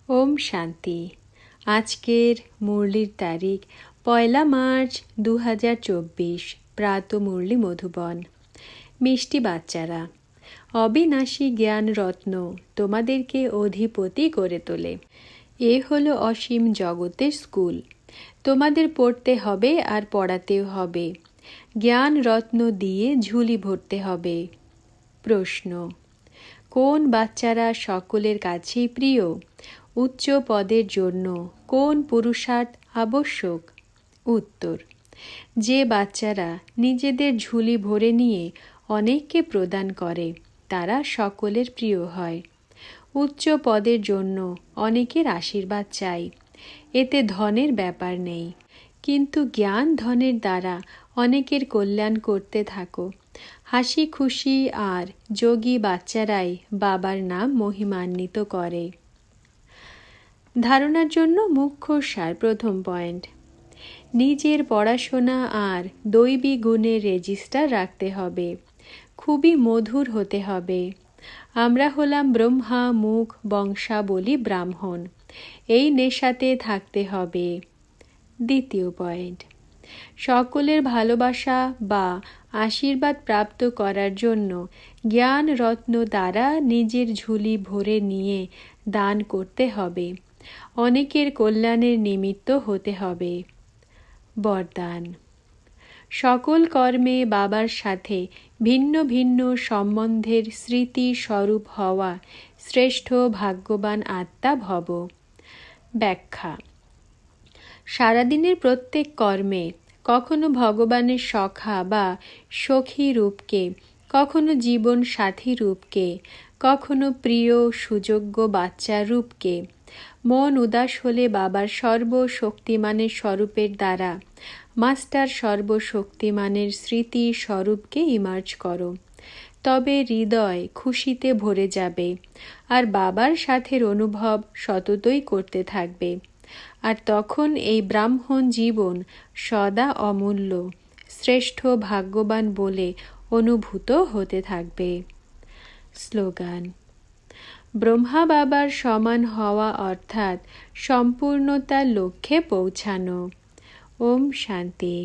ওম শান্তি। আজকের মুরলির তারিখ 1 মার্চ 2024। প্রাত মুরলি মধুবন। মিষ্টি বাচ্চারা, অবিনাশী জ্ঞান রত্ন তোমাদেরকে অধিপতি করে তোলে। এ হলো অসীম জগতের স্কুল। তোমাদের পড়তে হবে আর পড়াতেও হবে। জ্ঞান রত্ন দিয়ে ঝুলি ভরতে হবে। প্রশ্ন: কোন বাচ্চারা সকলের কাছেই প্রিয়? উচ্চ পদের জন্য কোন পুরুষার্থ আবশ্যক? উত্তর: যে বাচ্চারা নিজেদের ঝুলি ভরে নিয়ে অনেককে প্রদান করে তারা সকলের প্রিয় হয়। উচ্চ পদের জন্য অনেকের আশীর্বাদ চাই, এতে ধনের ব্যাপার নেই, কিন্তু জ্ঞান ধনের দ্বারা অনেকের কল্যাণ করতে থাকো। হাসি খুশি আর যোগী বাচ্চারাই বাবার নাম মহিমান্বিত করে। ধারণার জন্য মুখ্য সার। প্রথম পয়েন্ট: নিজের পড়াশোনা আর দৈবী গুণের রেজিস্টার রাখতে হবে। খুবই মধুর হতে হবে। আমরা হলাম ব্রহ্মা মুখ বংশাবলী ব্রাহ্মণ, এই নেশাতে থাকতে হবে। দ্বিতীয় পয়েন্ট: সকলের ভালোবাসা বা আশীর্বাদ প্রাপ্ত করার জন্য জ্ঞান রত্ন দ্বারা নিজের ঝুলি ভরে নিয়ে দান করতে হবে। অনেকের কল্যাণের নিমিত্ত হতে হবে। বরদান: সকল কর্মে বাবার সাথে ভিন্ন ভিন্ন সম্বন্ধের স্মৃতি স্বরূপ হওয়া শ্রেষ্ঠ ভাগ্যবান আত্মা ভব। ব্যাখ্যা: সারাদিনের প্রত্যেক কর্মে কখনো ভগবানের সখা বা সখী রূপকে, কখনো জীবন সাথী রূপকে, কখনো প্রিয় সুযোগ্য বাচ্চা রূপকে, মন উদাস হলে বাবার সর্বশক্তিমানের স্বরূপের দ্বারা মাস্টার সর্বশক্তিমানের স্মৃতি স্বরূপকে ইমার্জ করো, তবে হৃদয় খুশিতে ভরে যাবে আর বাবার সাথের অনুভব সততই করতে থাকবে। আর তখন এই ব্রাহ্মণ জীবন সদা অমূল্য, শ্রেষ্ঠ ভাগ্যবান বলে অনুভূত হতে থাকবে। স্লোগান: ব্রহ্মা বাবার সমান হওয়া অর্থাৎ সম্পূর্ণতার লক্ষ্যে পৌঁছানো। ওম শান্তি।